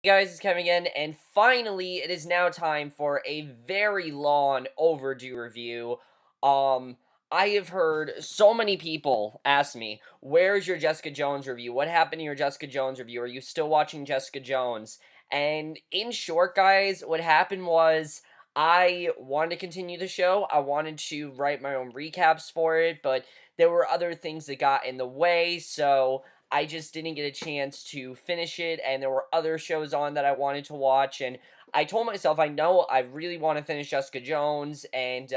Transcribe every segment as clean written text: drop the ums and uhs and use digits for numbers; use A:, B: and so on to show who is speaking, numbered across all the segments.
A: Hey guys, it's Kevin again, and finally, it is now time for a very long overdue review. Um, I have heard so many people ask me, where's your Jessica Jones review? What happened to your Jessica Jones review? Are you still watching Jessica Jones? And in short, guys, what happened was I wanted to continue the show. I wanted to write my own recaps for it, but there were other things that got in the way, so I just didn't get a chance to finish it, and there were other shows on that I wanted to watch, and I told myself, I know I really want to finish Jessica Jones, and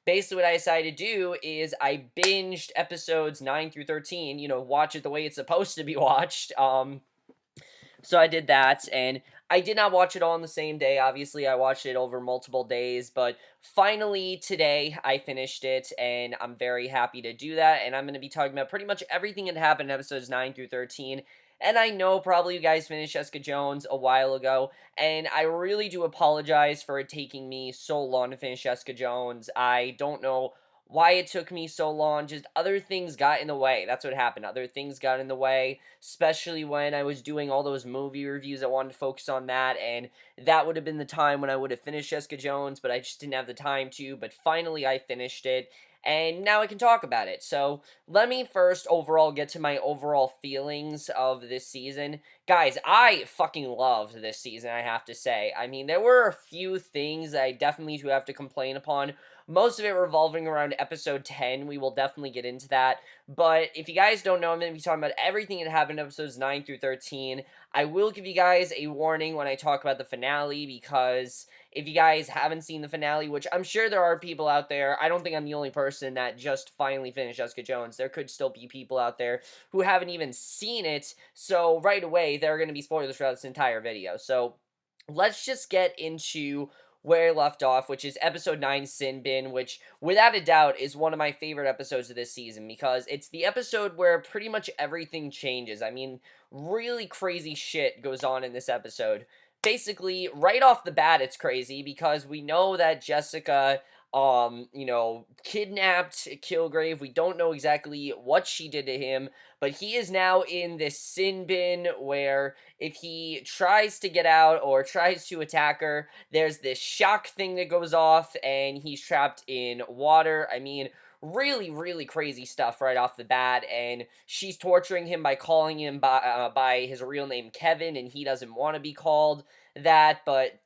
A: basically what I decided to do is I binged episodes 9 through 13, watch it the way it's supposed to be watched, so I did that, and I did not watch it all on the same day. Obviously, I watched it over multiple days, but finally today I finished it, and I'm very happy to do that. And I'm going to be talking about pretty much everything that happened in episodes 9 through 13. And I know probably you guys finished Jessica Jones a while ago, and I really do apologize for it taking me so long to finish Jessica Jones. I don't know why it took me so long. Just other things got in the way. That's what happened. Other things got in the way, especially when I was doing all those movie reviews. I wanted to focus on that, and that would have been the time when I would have finished Jessica Jones, but I just didn't have the time to. But finally, I finished it, and now I can talk about it. So, let me first overall get to my overall feelings of this season. Guys, I fucking loved this season, I have to say. I mean, there were a few things I definitely do have to complain upon, most of it revolving around episode 10. We will definitely get into that. But if you guys don't know, I'm going to be talking about everything that happened in episodes 9 through 13. I will give you guys a warning when I talk about the finale, because if you guys haven't seen the finale, which I'm sure there are people out there, I don't think I'm the only person that just finally finished Jessica Jones. There could still be people out there who haven't even seen it, so right away, there are going to be spoilers throughout this entire video. So let's just get into where I left off, which is episode 9, Sin Bin, which without a doubt is one of my favorite episodes of this season, because it's the episode where pretty much everything changes. I mean, really crazy shit goes on in this episode. Basically, right off the bat, it's crazy because we know that Jessica, kidnapped Kilgrave. We don't know exactly what she did to him, but he is now in this sin bin where if he tries to get out or tries to attack her, there's this shock thing that goes off and he's trapped in water. I mean, really, really crazy stuff right off the bat, and she's torturing him by calling him by his real name, Kevin, and he doesn't want to be called that, but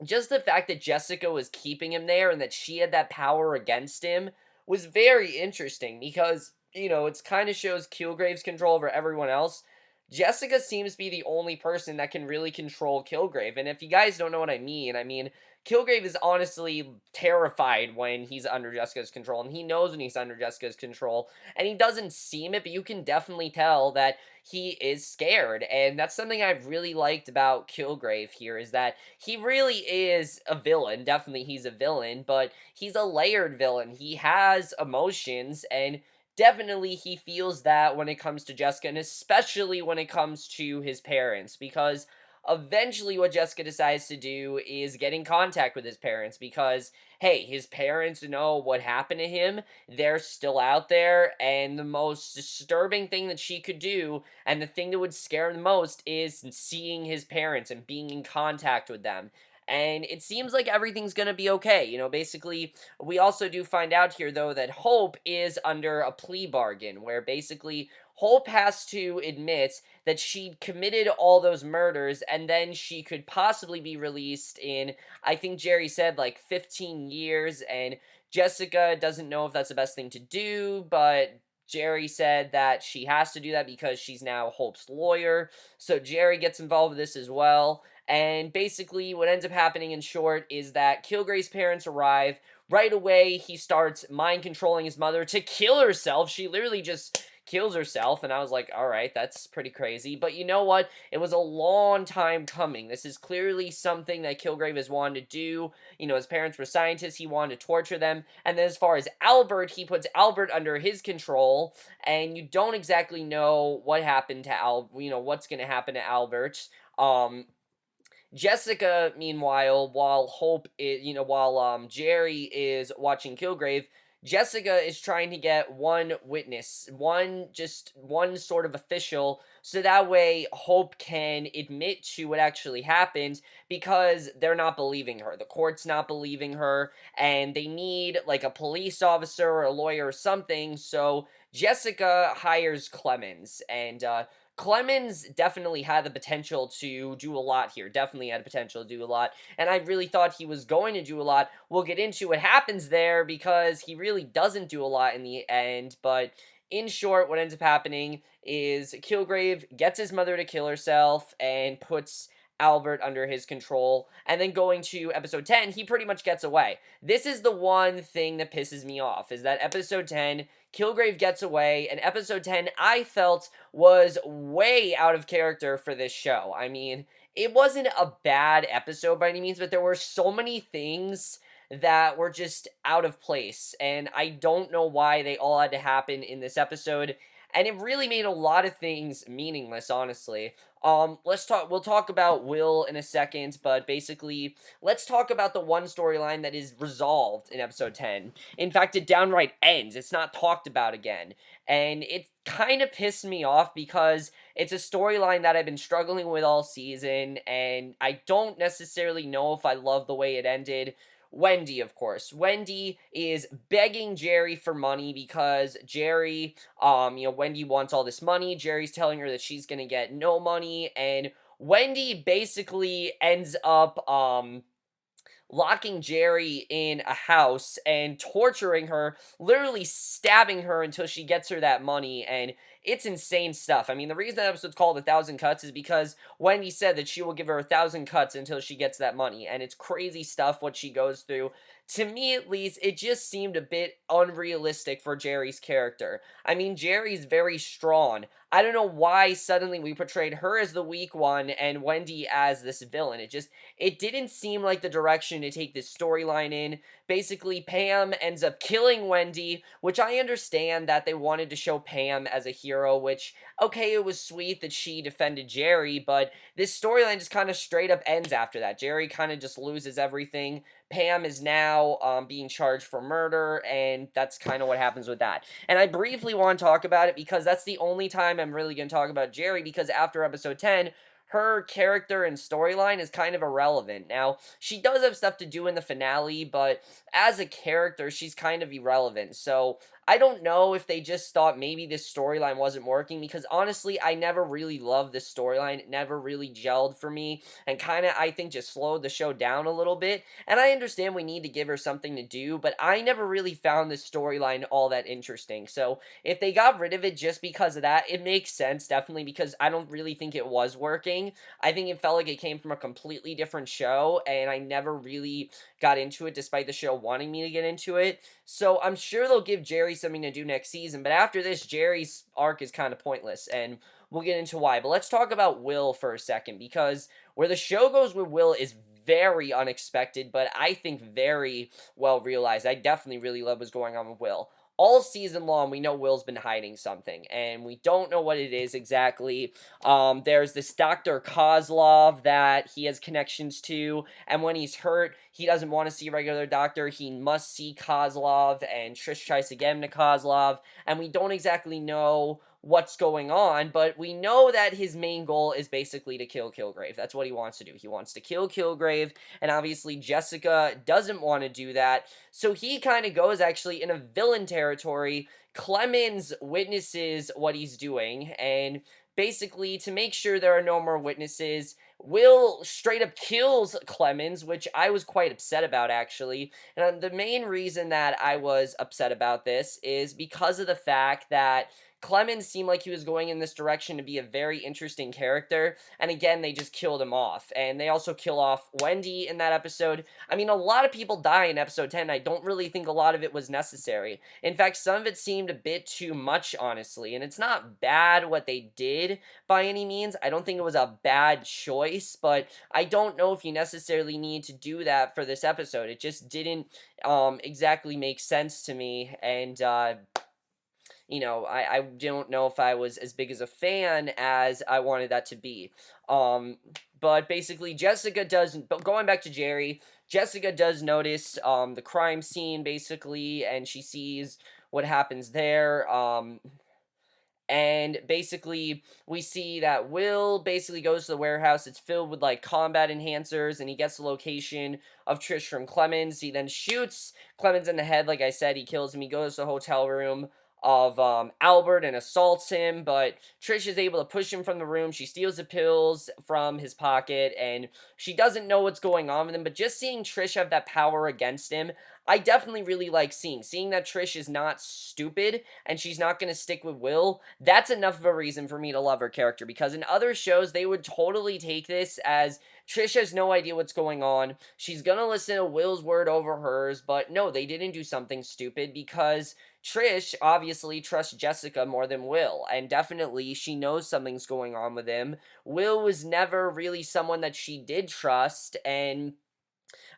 A: just the fact that Jessica was keeping him there and that she had that power against him was very interesting because, it's kind of shows Kilgrave's control over everyone else. Jessica seems to be the only person that can really control Kilgrave, and if you guys don't know what I mean, Kilgrave is honestly terrified when he's under Jessica's control, and he knows when he's under Jessica's control, and he doesn't seem it, but you can definitely tell that he is scared, and that's something I've really liked about Kilgrave here, is that he really is a villain. Definitely he's a villain, but he's a layered villain. He has emotions, and definitely he feels that when it comes to Jessica, and especially when it comes to his parents, because eventually what Jessica decides to do is get in contact with his parents, because hey, his parents know what happened to him. They're still out there, and the most disturbing thing that she could do, and the thing that would scare him the most, is seeing his parents and being in contact with them. And it seems like everything's gonna be okay. Basically, we also do find out here, though, that Hope is under a plea bargain, where basically Hope has to admit that she committed all those murders, and then she could possibly be released in, I think Jerry said, like 15 years, and Jessica doesn't know if that's the best thing to do, but Jerry said that she has to do that because she's now Hope's lawyer, so Jerry gets involved with this as well. And basically, what ends up happening in short is that Kilgrave's parents arrive. Right away, he starts mind controlling his mother to kill herself. She literally just kills herself, and I was like, alright, that's pretty crazy. But you know what? It was a long time coming. This is clearly something that Kilgrave has wanted to do. His parents were scientists, he wanted to torture them. And then as far as Albert, he puts Albert under his control, and you don't exactly know what happened to what's going to happen to Albert. Jessica, meanwhile, while Jerry is watching Kilgrave, Jessica is trying to get one witness, one sort of official, so that way Hope can admit to what actually happened because they're not believing her. The court's not believing her, and they need like a police officer or a lawyer or something. So Jessica hires Clemens, and Clemens definitely had the potential to do a lot here. Definitely had the potential to do a lot. And I really thought he was going to do a lot. We'll get into what happens there because he really doesn't do a lot in the end. But in short, what ends up happening is Kilgrave gets his mother to kill herself and puts Albert under his control. And then going to episode 10, he pretty much gets away. This is the one thing that pisses me off, is that episode 10, Kilgrave gets away, and episode 10, I felt, was way out of character for this show. I mean, it wasn't a bad episode by any means, but there were so many things that were just out of place, and I don't know why they all had to happen in this episode, and it really made a lot of things meaningless, honestly. We'll talk about Will in a second, but basically, let's talk about the one storyline that is resolved in episode 10. In fact, it downright ends. It's not talked about again. And it kind of pissed me off because it's a storyline that I've been struggling with all season, and I don't necessarily know if I love the way it ended. Wendy, of course. Wendy is begging Jerry for money because Jerry, Wendy wants all this money. Jerry's telling her that she's gonna get no money, and Wendy basically ends up, locking Jerry in a house and torturing her, literally stabbing her until she gets her that money, and it's insane stuff. I mean, the reason that episode's called 1,000 Cuts is because Wendy said that she will give her 1,000 cuts until she gets that money, and it's crazy stuff what she goes through. To me, at least, it just seemed a bit unrealistic for Jerry's character. I mean, Jerry's very strong. I don't know why suddenly we portrayed her as the weak one and Wendy as this villain. It didn't seem like the direction to take this storyline in. Basically, Pam ends up killing Wendy, which I understand that they wanted to show Pam as a hero, which, okay, it was sweet that she defended Jerry, but this storyline just kind of straight up ends after that. Jerry kind of just loses everything. Pam is now being charged for murder, and that's kind of what happens with that. And I briefly want to talk about it because that's the only time I'm really going to talk about Jerry, because after episode 10, her character and storyline is kind of irrelevant. Now, she does have stuff to do in the finale, but as a character, she's kind of irrelevant. So, I don't know if they just thought maybe this storyline wasn't working, because honestly, I never really loved this storyline. It never really gelled for me, and kind of, I think, just slowed the show down a little bit. And I understand we need to give her something to do, but I never really found this storyline all that interesting. So, if they got rid of it just because of that, it makes sense, definitely, because I don't really think it was working. I think it felt like it came from a completely different show, and I never really got into it despite the show wanting me to get into it. So I'm sure they'll give Jerry something to do next season, but after this, Jerry's arc is kind of pointless, and we'll get into why. But let's talk about Will for a second, because where the show goes with Will is very unexpected, but I think very well realized. I definitely really love what's going on with Will. All season long, we know Will's been hiding something, and we don't know what it is exactly. There's this Dr. Kozlov that he has connections to, and when he's hurt, he doesn't want to see a regular doctor. He must see Kozlov, and Trish tries to get him to Kozlov, and we don't exactly know what's going on, but we know that his main goal is basically to kill Kilgrave. That's what he wants to do. He wants to kill Kilgrave, and obviously Jessica doesn't want to do that, so he kind of goes actually in a villain territory. Clemens witnesses what he's doing, and basically, to make sure there are no more witnesses, Will straight up kills Clemens, which I was quite upset about, actually. And the main reason that I was upset about this is because of the fact that Clemens seemed like he was going in this direction to be a very interesting character, and again, they just killed him off. And they also kill off Wendy in that episode. I mean, a lot of people die in episode 10. I don't really think a lot of it was necessary. In fact, some of it seemed a bit too much, honestly, and it's not bad what they did by any means. I don't think it was a bad choice, but I don't know if you necessarily need to do that for this episode. It just didn't exactly make sense to me, and I don't know if I was as big as a fan as I wanted that to be. Um, but basically, Jessica does, but going back to Jerry, Jessica does notice the crime scene basically, and she sees what happens there. And basically, we see that Will basically goes to the warehouse. It's filled with like combat enhancers, and he gets the location of Trish from Clemens. He then shoots Clemens in the head. Like I said, he kills him. He goes to the hotel room of Albert and assaults him, but Trish is able to push him from the room. She steals the pills from his pocket, and she doesn't know what's going on with him. But just seeing Trish have that power against him, I definitely really like seeing that Trish is not stupid and she's not going to stick with Will. That's enough of a reason for me to love her character, because in other shows they would totally take this as Trish has no idea what's going on. She's going to listen to Will's word over hers, but no, they didn't do something stupid because Trish obviously trusts Jessica more than Will, and definitely she knows something's going on with him. Will was never really someone that she did trust, and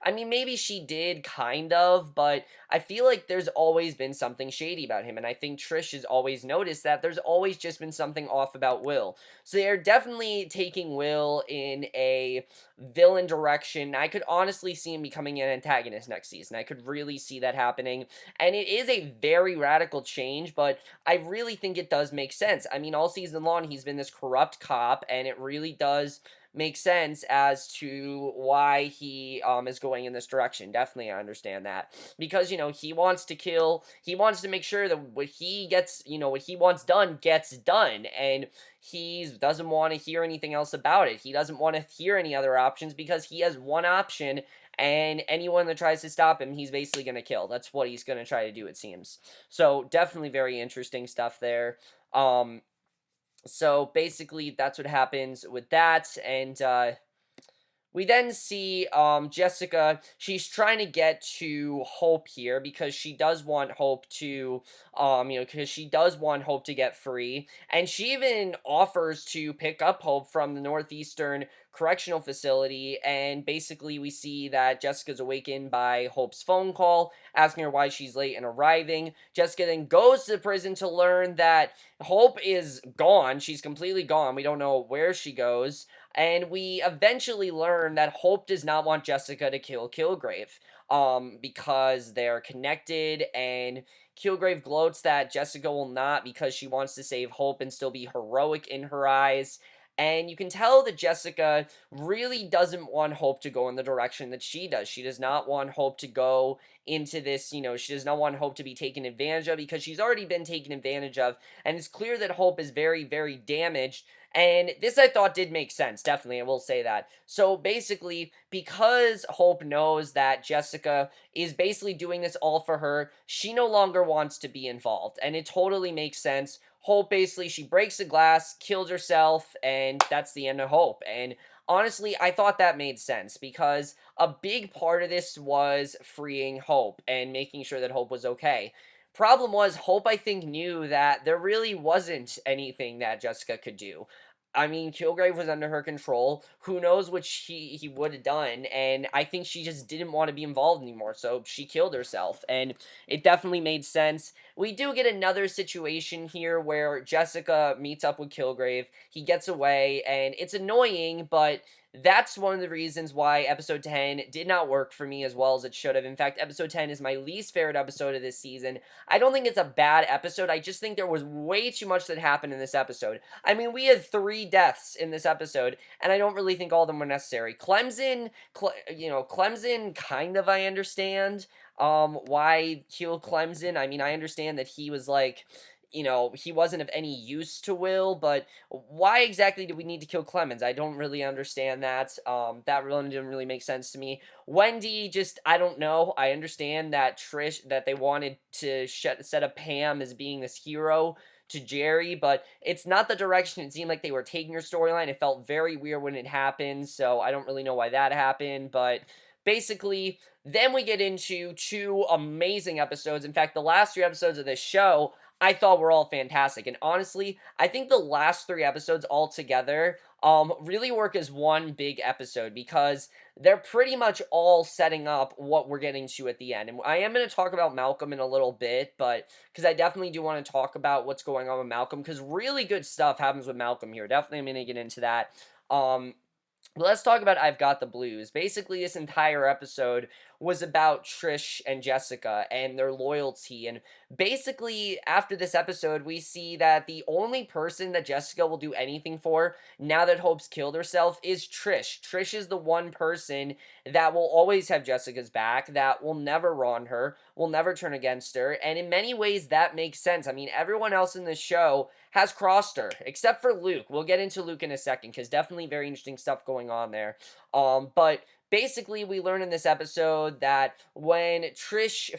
A: I mean, maybe she did, kind of, but I feel like there's always been something shady about him, and I think Trish has always noticed that there's always just been something off about Will. So they're definitely taking Will in a villain direction. I could honestly see him becoming an antagonist next season. I could really see that happening, and it is a very radical change, but I really think it does make sense. I mean, all season long, he's been this corrupt cop, and it really does make sense as to why he is going in this direction. Definitely, I understand that, because he wants to kill. He wants to make sure that what he gets, what he wants done gets done, and he doesn't want to hear anything else about it. He doesn't want to hear any other options because he has one option, and anyone that tries to stop him, he's basically going to kill. That's what he's going to try to do, it seems. So definitely very interesting stuff there. So basically, that's what happens with that, and we then see Jessica. She's trying to get to Hope here because she does want Hope to, because she does want Hope to get free, and she even offers to pick up Hope from the Northeastern Correctional Facility. And basically, we see that Jessica's awakened by Hope's phone call asking her why she's late in arriving. Jessica then goes to the prison to learn that Hope is gone. She's completely gone. We don't know where she goes. And we eventually learn that Hope does not want Jessica to kill Kilgrave, because they're connected, and Kilgrave gloats that Jessica will not because she wants to save Hope and still be heroic in her eyes. And you can tell that Jessica really doesn't want Hope to go in the direction that she does. She does not want Hope to go into this, she does not want Hope to be taken advantage of because she's already been taken advantage of. And it's clear that Hope is very, very damaged. And this I thought did make sense, definitely, I will say that. So basically, because Hope knows that Jessica is basically doing this all for her, she no longer wants to be involved. And it totally makes sense. Hope basically, she breaks the glass, kills herself, and that's the end of Hope. And honestly, I thought that made sense because a big part of this was freeing Hope and making sure that Hope was okay. Problem was, Hope, I think, knew that there really wasn't anything that Jessica could do. I mean, Kilgrave was under her control. Who knows what he would have done, and I think she just didn't want to be involved anymore, so she killed herself, and it definitely made sense. We do get another situation here where Jessica meets up with Kilgrave. He gets away, and it's annoying, but that's one of the reasons why episode 10 did not work for me as well as it should have. In fact, episode 10 is my least favorite episode of this season. I don't think it's a bad episode. I just think there was way too much that happened in this episode. I mean, we had 3 deaths in this episode, and I don't really think all of them were necessary. Clemson, kind of, I understand why kill Clemson. I mean, I understand that he was like, he wasn't of any use to Will, but why exactly do we need to kill Clemens? I don't really understand that. That really didn't really make sense to me. Wendy, just, I don't know. I understand that that they wanted to set up Pam as being this hero to Jerry, but it's not the direction it seemed like they were taking her storyline. It felt very weird when it happened, so I don't really know why that happened, but basically, then we get into 2 amazing episodes. In fact, the last 3 episodes of this show, I thought were all fantastic. And honestly, I think the last 3 episodes altogether, really work as one big episode because they're pretty much all setting up what we're getting to at the end. And I am going to talk about Malcolm in a little bit, but because I definitely do want to talk about what's going on with Malcolm, because really good stuff happens with Malcolm here. Definitely I'm going to get into that. Um, but let's talk about I've Got the Blues. Basically, this entire episode was about Trish and Jessica and their loyalty. And basically, after this episode, we see that the only person that Jessica will do anything for now that Hope's killed herself is Trish. Trish is the one person that will always have Jessica's back, that will never wrong her, will never turn against her. And in many ways, that makes sense. I mean, everyone else in the show has crossed her, except for Luke. We'll get into Luke in a second, because definitely very interesting stuff going on there. But basically, we learn in this episode that when Trish,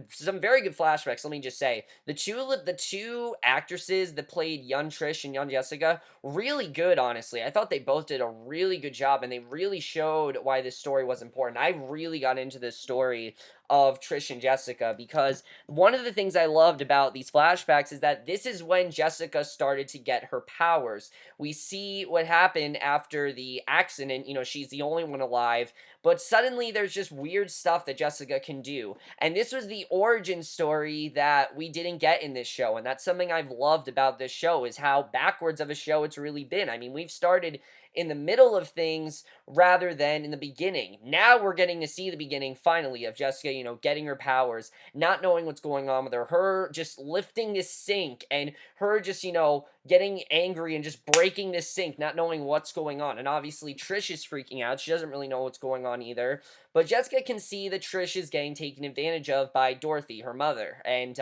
A: some very good flashbacks. Let me just say, the two actresses that played young Trish and young Jessica, really good. Honestly, I thought they both did a really good job, and they really showed why this story was important. I really got into this story of Trish and Jessica because one of the things I loved about these flashbacks is that this is when Jessica started to get her powers. We see what happened after the accident. You know, she's the only one alive, but suddenly there's just weird stuff that Jessica can do. And this was the origin story that we didn't get in this show. And that's something I've loved about this show, is how backwards of a show it's really been. I mean, we've started in the middle of things rather than in the beginning. Now we're getting to see the beginning finally of Jessica, getting her powers, not knowing what's going on with her, her just lifting this sink, and her just, getting angry and just breaking this sink, not knowing what's going on. And obviously Trish is freaking out. She doesn't really know what's going on either. But Jessica can see that Trish is getting taken advantage of by Dorothy, her mother. And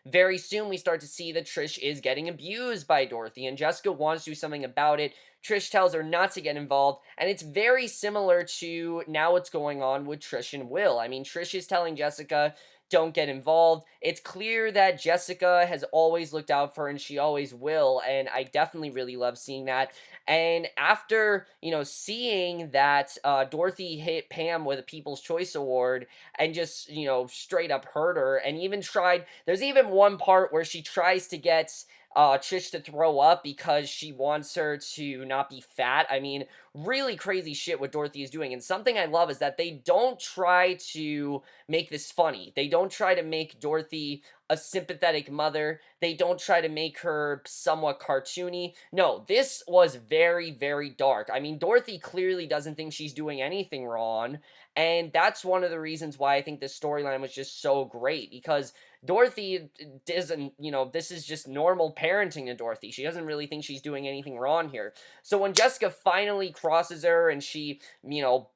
A: very soon we start to see that Trish is getting abused by Dorothy, and Jessica wants to do something about it. Trish tells her not to get involved, and it's very similar to now what's going on with Trish and Will. I mean, Trish is telling Jessica, don't get involved. It's clear that Jessica has always looked out for her, and she always will, and I definitely really love seeing that. And after, seeing that Dorothy hit Pam with a People's Choice Award, and just, straight up hurt her, and even tried, there's even one part where she tries to get Trish to throw up because she wants her to not be fat. I mean, really crazy shit what Dorothy is doing. And something I love is that they don't try to make this funny. They don't try to make Dorothy a sympathetic mother. They don't try to make her somewhat cartoony. No, this was very, very dark. I mean, Dorothy clearly doesn't think she's doing anything wrong. And that's one of the reasons why I think this storyline was just so great, because Dorothy doesn't, this is just normal parenting to Dorothy. She doesn't really think she's doing anything wrong here. So when Jessica finally crosses her and she,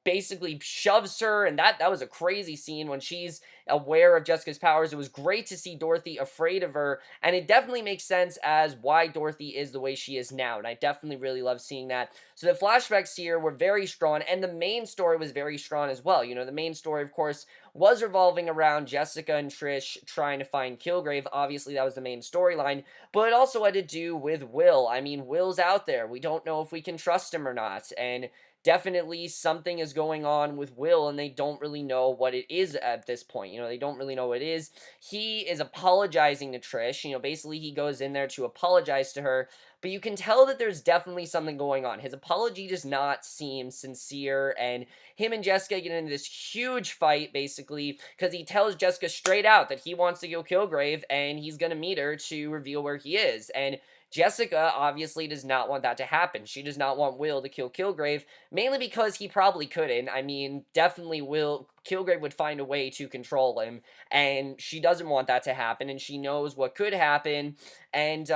A: basically shoves her, and that was a crazy scene when she's aware of Jessica's powers. It was great to see Dorothy afraid of her, and it definitely makes sense as why Dorothy is the way she is now, and I definitely really love seeing that. So the flashbacks here were very strong, and the main story was very strong as well. The main story, of course, was revolving around Jessica and Trish trying to find Kilgrave. Obviously, that was the main storyline, but it also had to do with Will. I mean, Will's out there. We don't know if we can trust him or not, and definitely something is going on with Will, and they don't really know what it is at this point. They don't really know what it is. He is apologizing to Trish. Basically he goes in there to apologize to her, but you can tell that there's definitely something going on. His apology does not seem sincere, and him and Jessica get into this huge fight, basically, because he tells Jessica straight out that he wants to kill Kilgrave, and he's going to meet her to reveal where he is. And Jessica obviously does not want that to happen. She does not want Will to kill Kilgrave, mainly because he probably couldn't. I mean, definitely Kilgrave would find a way to control him, and she doesn't want that to happen, and she knows what could happen. And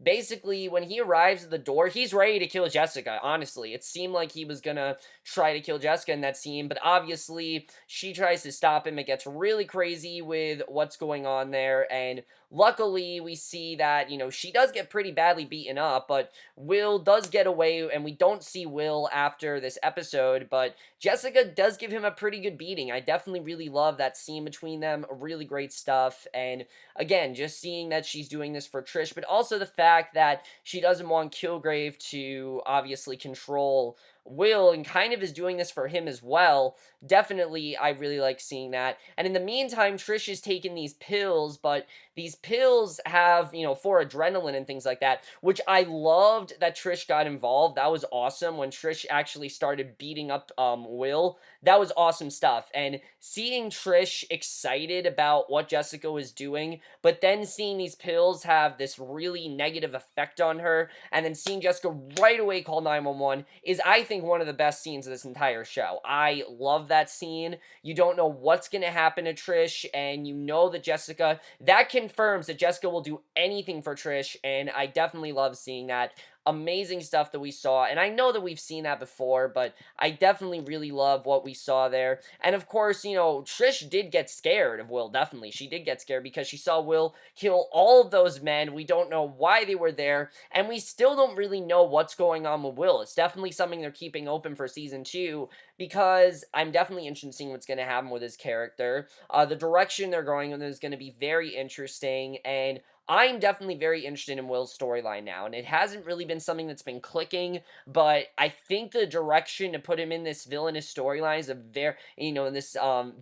A: basically, when he arrives at the door, he's ready to kill Jessica, honestly. It seemed like he was gonna try to kill Jessica in that scene, but obviously, she tries to stop him. It gets really crazy with what's going on there, and luckily, we see that, she does get pretty badly beaten up, but Will does get away, and we don't see Will after this episode, but Jessica does give him a pretty good beating. I definitely really love that scene between them. Really great stuff, and again, just seeing that she's doing this for Trish, but also the fact that she doesn't want Kilgrave to obviously control Will and kind of is doing this for him as well. Definitely, I really like seeing that. And in the meantime, Trish is taking these pills, but these pills have, for adrenaline and things like that, which I loved that Trish got involved. That was awesome when Trish actually started beating up Will. That was awesome stuff. And seeing Trish excited about what Jessica was doing, but then seeing these pills have this really negative effect on her, and then seeing Jessica right away call 911 is, I think, one of the best scenes of this entire show. I love that scene. You don't know what's going to happen to Trish, and you know that Jessica, that confirms that Jessica will do anything for Trish, and I definitely love seeing that. Amazing stuff that we saw, and I know that we've seen that before, but I definitely really love what we saw there. And of course, Trish did get scared of Will, definitely. She did get scared because she saw Will kill all of those men. We don't know why they were there, and we still don't really know what's going on with Will. It's definitely something they're keeping open for season 2, because I'm definitely interested in seeing what's going to happen with his character. The direction they're going in is going to be very interesting, and I'm definitely very interested in Will's storyline now, and it hasn't really been something that's been clicking, but I think the direction to put him in this villainous storyline is a very, in this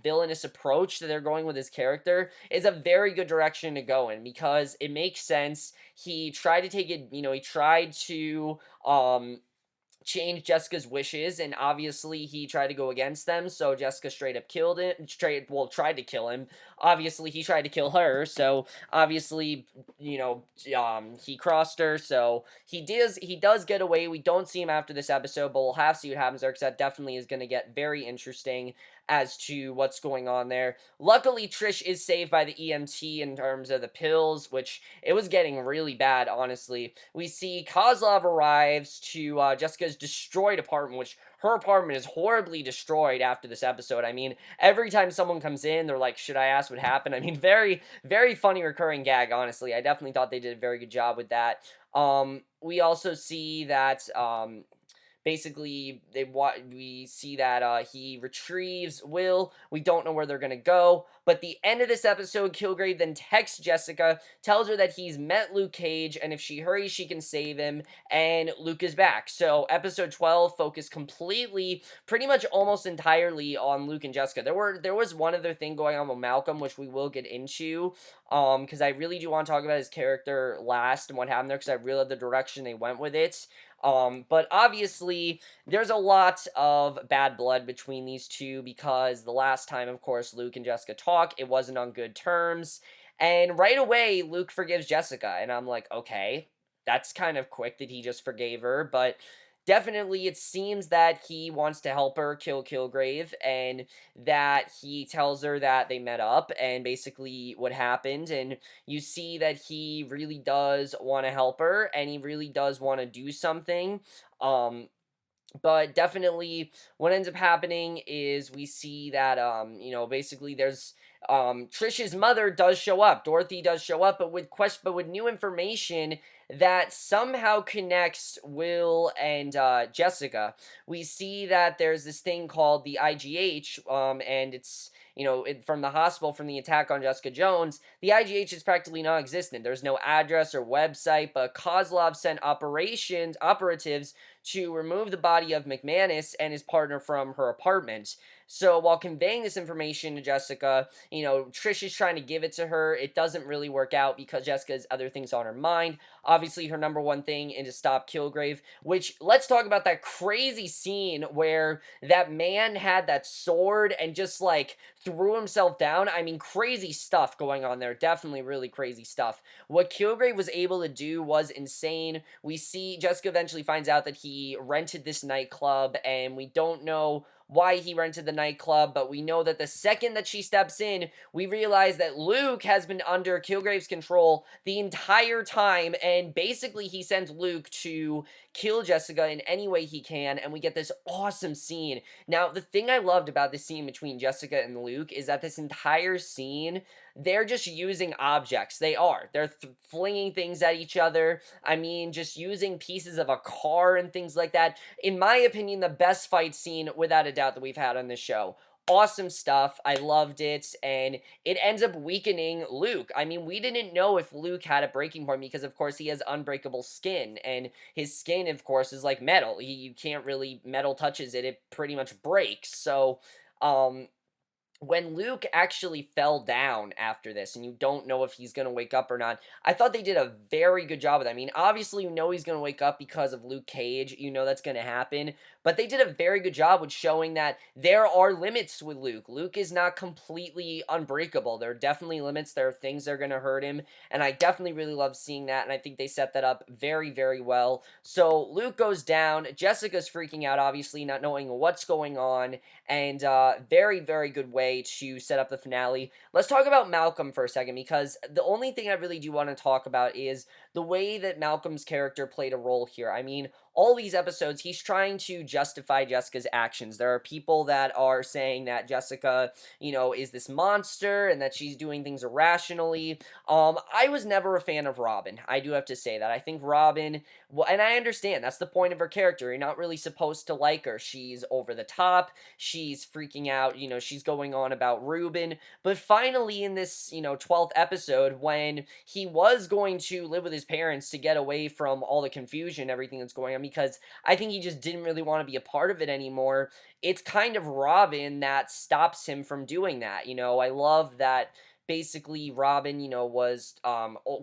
A: villainous approach that they're going with his character is a very good direction to go in, because it makes sense. He tried to take it, he tried to change Jessica's wishes, and obviously he tried to go against them, so Jessica straight up killed him, tried to kill him. Obviously he tried to kill her, so obviously, he crossed her, so he does get away. We don't see him after this episode, but we'll have to see what happens there, because that definitely is going to get very interesting as to what's going on there. Luckily, Trish is saved by the EMT in terms of the pills, which it was getting really bad, honestly. We see Kozlov arrives to Jessica's destroyed apartment, which her apartment is horribly destroyed after this episode. I mean, every time someone comes in, they're like, should I ask what happened? I mean, very, very funny recurring gag, honestly. I definitely thought they did a very good job with that. We also see that, basically, we see that he retrieves Will. We don't know where they're gonna go. But the end of this episode, Kilgrave then texts Jessica, tells her that he's met Luke Cage, and if she hurries, she can save him, and Luke is back. So episode 12 focused completely, pretty much almost entirely on Luke and Jessica. There was one other thing going on with Malcolm, which we will get into, because I really do want to talk about his character last and what happened there, because I really love the direction they went with it. But obviously, there's a lot of bad blood between these two, because the last time, of course, Luke and Jessica talk, it wasn't on good terms. And right away, Luke forgives Jessica, and I'm like, okay, that's kind of quick that he just forgave her, but definitely it seems that he wants to help her kill Kilgrave, and that he tells her that they met up and basically what happened, and you see that he really does want to help her, and he really does want to do something. But definitely what ends up happening is we see that, basically there's, Trish's mother does show up. Dorothy does show up, but with new information that somehow connects Will and Jessica. We see that there's this thing called the IGH, and it's, from the hospital, from the attack on Jessica Jones. The IGH is practically non-existent. There's no address or website, but Kozlov sent operatives to remove the body of McManus and his partner from her apartment. So while conveying this information to Jessica, Trish is trying to give it to her. It doesn't really work out because Jessica has other things on her mind. Obviously, her number one thing is to stop Kilgrave, which, let's talk about that crazy scene where that man had that sword and just, like, threw himself down. I mean, crazy stuff going on there. Definitely really crazy stuff. What Kilgrave was able to do was insane. We see Jessica eventually finds out that he rented this nightclub, and we don't know why he rented the nightclub, but we know that the second that she steps in, we realize that Luke has been under Kilgrave's control the entire time, and basically he sends Luke to kill Jessica in any way he can, and we get this awesome scene. Now, the thing I loved about this scene between Jessica and Luke is that this entire scene, they're just using objects. They're flinging things at each other. I mean, just using pieces of a car and things like that. In my opinion, the best fight scene, without a doubt, that we've had on this show. awesome stuff. I loved it, and it ends up weakening Luke. I mean, we didn't know if Luke had a breaking point because, of course, he has unbreakable skin, and his skin, of course, is like metal. You can't really, metal touches it, it pretty much breaks. So, um, when Luke actually fell down after this, and you don't know if he's going to wake up or not, I thought they did a very good job of that. I mean, obviously, you know he's going to wake up because of Luke Cage. You know that's going to happen. But they did a very good job with showing that there are limits with Luke. Luke is not completely unbreakable. There are definitely limits. There are things that are going to hurt him. And I definitely really love seeing that. And I think they set that up very, very well. So Luke goes down. Jessica's freaking out, obviously, not knowing what's going on, and very, very good way to set up the finale. Let's talk about Malcolm for a second, because the only thing I really do want to talk about is the way that Malcolm's character played a role here. I mean, all these episodes, he's trying to justify Jessica's actions. There are people that are saying that Jessica, is this monster and that she's doing things irrationally. I was never a fan of Robin. I do have to say that. I think Robin, well, and I understand that's the point of her character. You're not really supposed to like her. She's over the top. She's freaking out. She's going on about Ruben. But finally, in this, 12th episode, when he was going to live with his parents to get away from all the confusion, everything that's going on, because I think he just didn't really want to be a part of it anymore, it's kind of Robin that stops him from doing that. I love that basically Robin, was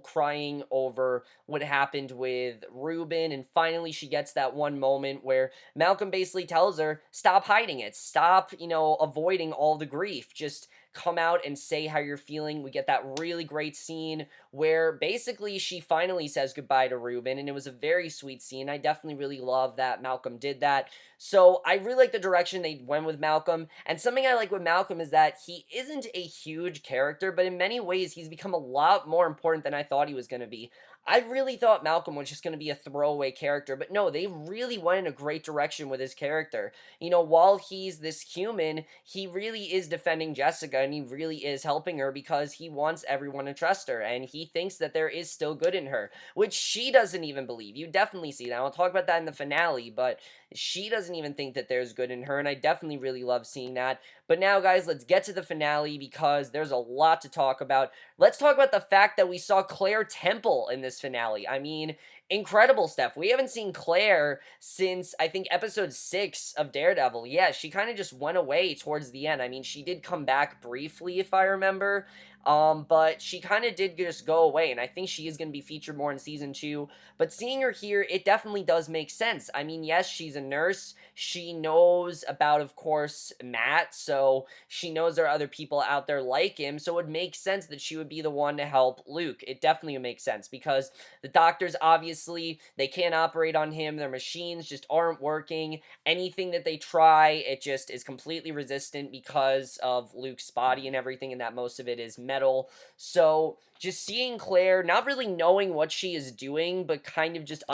A: crying over what happened with Ruben, and finally she gets that one moment where Malcolm basically tells her, stop hiding it, stop, avoiding all the grief, just come out and say how you're feeling. We get that really great scene where basically she finally says goodbye to Ruben, and it was a very sweet scene. I definitely really love that Malcolm did that. So I really like the direction they went with Malcolm, and something I like with Malcolm is that he isn't a huge character, but in many ways he's become a lot more important than I thought he was going to be. I really thought Malcolm was just going to be a throwaway character, but no, they really went in a great direction with his character. While he's this human, he really is defending Jessica, and he really is helping her because he wants everyone to trust her, and he thinks that there is still good in her, which she doesn't even believe. You definitely see that. I'll talk about that in the finale, but she doesn't even think that there's good in her, and I definitely really love seeing that. But now, guys, let's get to the finale because there's a lot to talk about. Let's talk about the fact that we saw Claire Temple in this finale. I mean, incredible stuff. We haven't seen Claire since, I think, episode 6 of Daredevil. Yeah, she kind of just went away towards the end. I mean, she did come back briefly, if I remember, but she kind of did just go away, and I think she is going to be featured more in season 2. But seeing her here, it definitely does make sense. I mean, yes, she's a nurse. She knows about, of course, Matt, so she knows there are other people out there like him, so it makes sense that she would be the one to help Luke. It definitely would make sense because the doctors, obviously, they can't operate on him. Their machines just aren't working. Anything that they try, it just is completely resistant because of Luke's body and everything, and that most of it is metal. So just seeing Claire, not really knowing what she is doing, but kind of just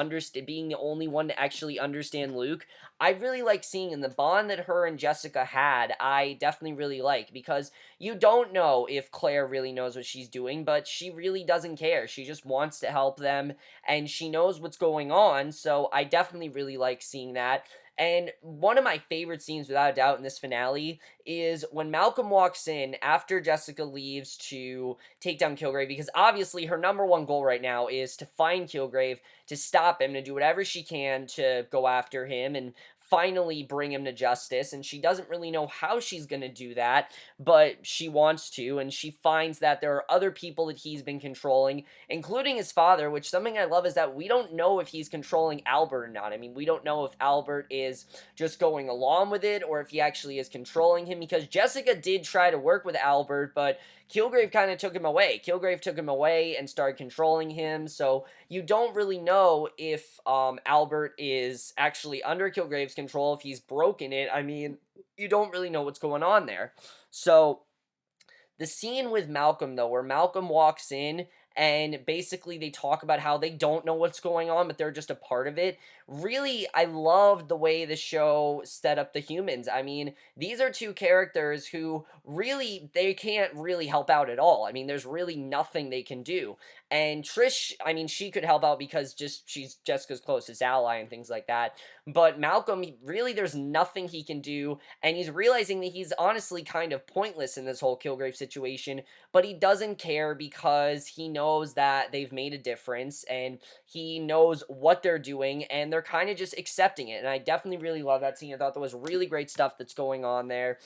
A: being the only one to actually understand Luke, I really like seeing, in the bond that her and Jessica had, I definitely really like, because you don't know if Claire really knows what she's doing, but she really doesn't care. She just wants to help them, and she knows what's going on, so I definitely really like seeing that. And one of my favorite scenes, without a doubt, in this finale is when Malcolm walks in after Jessica leaves to take down Kilgrave, because obviously her number one goal right now is to find Kilgrave, to stop him, to do whatever she can to go after him and finally bring him to justice. And she doesn't really know how she's going to do that, but she wants to, and she finds that there are other people that he's been controlling, including his father, which something I love is that we don't know if he's controlling Albert or not. I mean, we don't know if Albert is just going along with it or if he actually is controlling him, because Jessica did try to work with Albert, but Kilgrave kind of took him away. Kilgrave took him away and started controlling him, so you don't really know if Albert is actually under Kilgrave's control, if he's broken it. I mean, you don't really know what's going on there. So the scene with Malcolm, though, where Malcolm walks in and basically they talk about how they don't know what's going on, but they're just a part of it. Really, I loved the way the show set up the humans. I mean, these are two characters who really they can't really help out at all. I mean, there's really nothing they can do. And Trish, I mean, she could help out because just she's Jessica's closest ally and things like that. But Malcolm, really, there's nothing he can do, and he's realizing that he's honestly kind of pointless in this whole Kilgrave situation. But he doesn't care because he knows that they've made a difference, and he knows what they're doing, and they're kind of just accepting it. And I definitely really love that scene. I thought there was really great stuff that's going on there.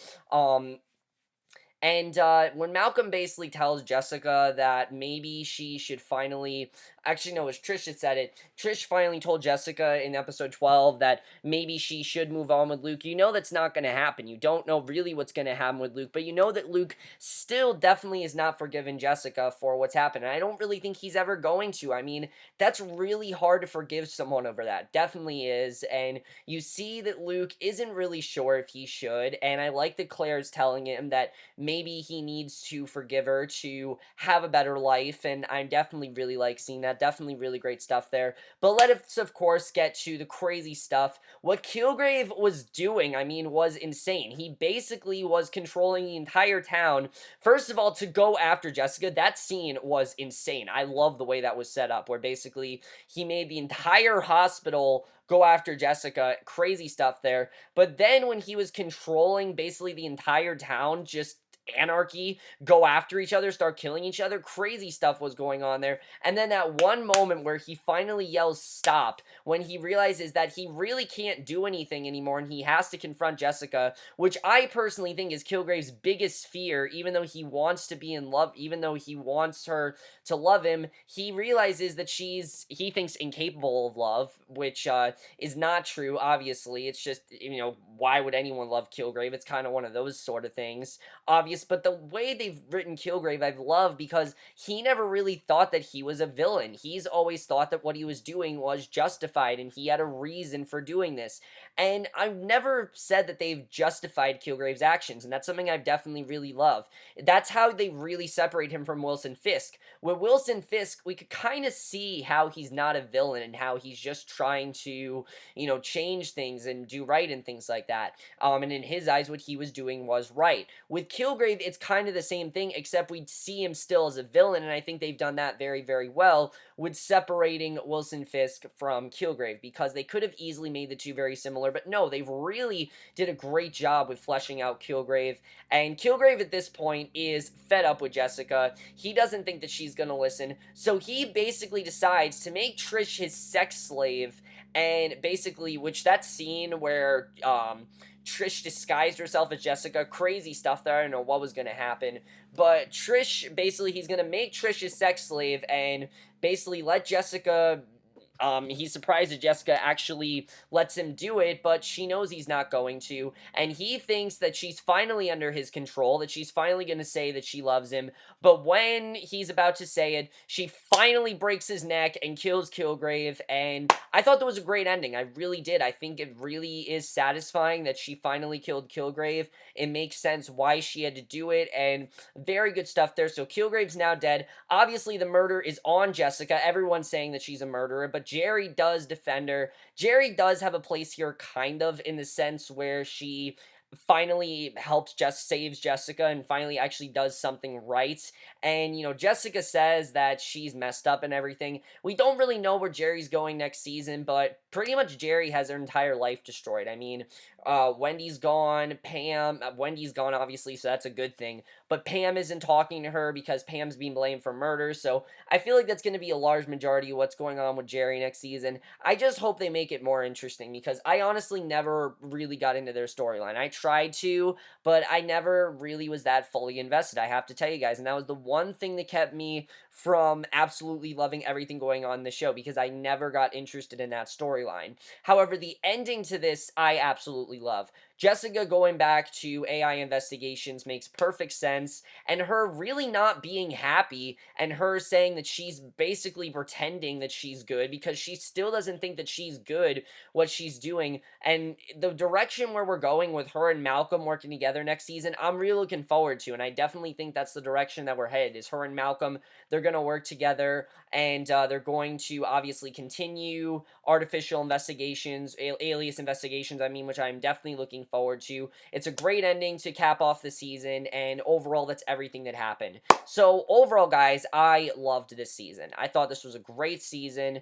A: And when Malcolm basically tells Jessica that maybe she should finally, actually, no, it was Trish that said it. Trish finally told Jessica in episode 12 that maybe she should move on with Luke. You know that's not going to happen. You don't know really what's going to happen with Luke, but you know that Luke still definitely is not forgiven Jessica for what's happened. And I don't really think he's ever going to. I mean, that's really hard to forgive someone over that. Definitely is. And you see that Luke isn't really sure if he should. And I like that Claire's telling him that maybe he needs to forgive her to have a better life, and I definitely really like seeing that. Definitely really great stuff there. But let us, of course, get to the crazy stuff. What Kilgrave was doing, I mean, was insane. He basically was controlling the entire town. First of all, to go after Jessica, that scene was insane. I love the way that was set up, where basically he made the entire hospital go after Jessica. Crazy stuff there. But then when he was controlling basically the entire town, just anarchy, go after each other, start killing each other. Crazy stuff was going on there. And then that one moment where he finally yells stop, when he realizes that he really can't do anything anymore and he has to confront Jessica, which I personally think is Kilgrave's biggest fear. Even though he wants to be in love, even though he wants her to love him, he realizes that he thinks incapable of love, which is not true. Obviously, it's just, why would anyone love Kilgrave? It's kind of one of those sort of things, obvious. But the way they've written Kilgrave, I've loved, because he never really thought that he was a villain. He's always thought that what he was doing was justified and he had a reason for doing this. And I've never said that they've justified Kilgrave's actions, and that's something I've definitely really loved. That's how they really separate him from Wilson Fisk. With Wilson Fisk, we could kind of see how he's not a villain and how he's just trying to, change things and do right and things like that. And in his eyes, what he was doing was right. With Kilgrave, it's kind of the same thing, except we see him still as a villain, and I think they've done that very, very well with separating Wilson Fisk from Kilgrave, because they could have easily made the two very similar, but no, they've really did a great job with fleshing out Kilgrave. And Kilgrave at this point is fed up with Jessica. He doesn't think that she's gonna listen, so he basically decides to make Trish his sex slave. And basically, which that scene where Trish disguised herself as Jessica, crazy stuff there. I don't know what was gonna happen, but Trish, basically, he's gonna make Trish his sex slave and basically let Jessica. He's surprised that Jessica actually lets him do it, but she knows he's not going to, and he thinks that she's finally under his control, that she's finally going to say that she loves him, but when he's about to say it, she finally breaks his neck and kills Kilgrave, and I thought that was a great ending. I really did. I think it really is satisfying that she finally killed Kilgrave. It makes sense why she had to do it, and very good stuff there. So Kilgrave's now dead. Obviously, the murder is on Jessica. Everyone's saying that she's a murderer, but Jerry does defend her. Jerry does have a place here, kind of, in the sense where she finally helps, just saves Jessica and finally actually does something right. And Jessica says that she's messed up and everything. We don't really know where Jerry's going next season, but pretty much Jerry has her entire life destroyed. I mean, Wendy's gone, Wendy's gone, obviously, so that's a good thing, but Pam isn't talking to her because Pam's being blamed for murder, so I feel like that's going to be a large majority of what's going on with Jerry next season. I just hope they make it more interesting, because I honestly never really got into their storyline. I tried to, but I never really was that fully invested, I have to tell you guys, and that was the one thing that kept me from absolutely loving everything going on in the show, because I never got interested in that storyline. However, the ending to this, I absolutely love. Jessica going back to AI investigations makes perfect sense, and her really not being happy, and her saying that she's basically pretending that she's good because she still doesn't think that she's good what she's doing, and the direction where we're going with her and Malcolm working together next season, I'm really looking forward to, and I definitely think that's the direction that we're headed, is her and Malcolm, they're going to work together, and they're going to obviously continue artificial investigations, alias investigations, I mean, which I'm definitely looking forward to. It's a great ending to cap off the season, and overall, that's everything that happened. So, overall, guys, I loved this season. I thought this was a great season.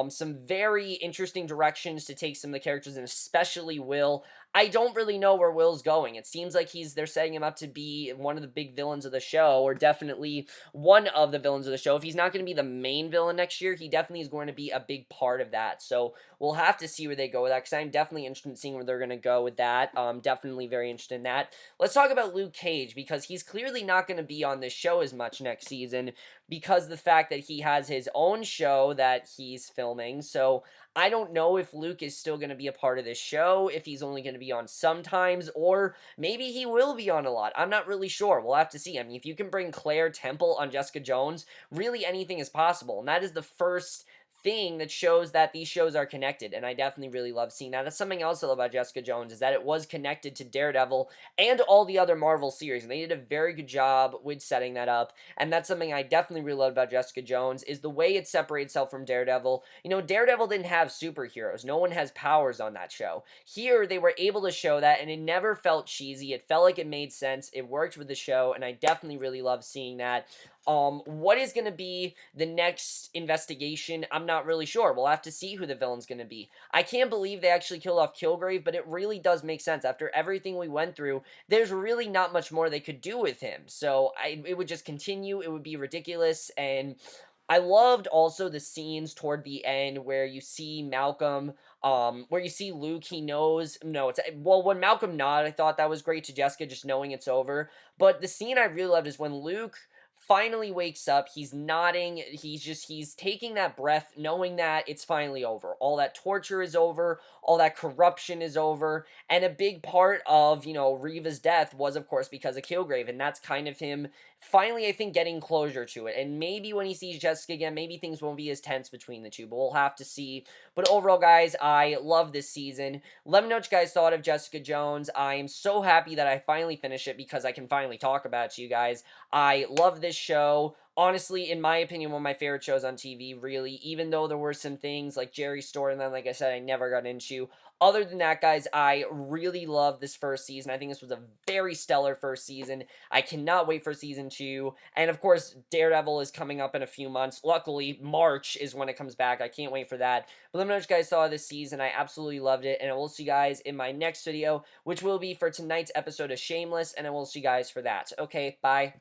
A: Some very interesting directions to take some of the characters, and especially Will. I don't really know where Will's going. It seems like they're setting him up to be one of the big villains of the show, or definitely one of the villains of the show. If he's not going to be the main villain next year, he definitely is going to be a big part of that. So we'll have to see where they go with that, because I'm definitely interested in seeing where they're going to go with that. Definitely very interested in that. Let's talk about Luke Cage, because he's clearly not going to be on this show as much next season, because the fact that he has his own show that he's filming. So I don't know if Luke is still going to be a part of this show, if he's only going to be on sometimes, or maybe he will be on a lot. I'm not really sure. We'll have to see. I mean, if you can bring Claire Temple on Jessica Jones, really anything is possible. And that is the first thing that shows that these shows are connected, and I definitely really love seeing that. That's something else I love about Jessica Jones, is that it was connected to Daredevil and all the other Marvel series, and they did a very good job with setting that up. And that's something I definitely really love about Jessica Jones, is the way it separates itself from Daredevil. You know, Daredevil didn't have superheroes. No one has powers on that show. Here, they were able to show that, and it never felt cheesy. It felt like it made sense. It worked with the show, and I definitely really love seeing that. What is going to be the next investigation? I'm not really sure. We'll have to see who the villain's going to be. I can't believe they actually killed off Kilgrave, but it really does make sense. After everything we went through, there's really not much more they could do with him. So it would just continue. It would be ridiculous. And I loved also the scenes toward the end where you see Malcolm, where you see Luke, he knows, no, well, when Malcolm nodded, I thought that was great to Jessica, just knowing it's over. But the scene I really loved is when Luke finally wakes up, he's nodding, he's taking that breath, knowing that it's finally over. All that torture is over, all that corruption is over, and a big part of, Reva's death was, of course, because of Kilgrave, and that's kind of him finally, I think, getting closure to it. And maybe when he sees Jessica again, maybe things won't be as tense between the two, but we'll have to see. But overall, guys, I love this season. Let me know what you guys thought of Jessica Jones. I am so happy that I finally finished it, because I can finally talk about it to you guys. I love this show. Honestly, in my opinion, one of my favorite shows on TV, really, even though there were some things like Jerry's storyline, like I said, I never got into. Other than that, guys, I really love this first season. I think this was a very stellar first season. I cannot wait for season 2. And, of course, Daredevil is coming up in a few months. Luckily, March is when it comes back. I can't wait for that. But let me know what you guys saw this season. I absolutely loved it. And I will see you guys in my next video, which will be for tonight's episode of Shameless. And I will see you guys for that. Okay, bye.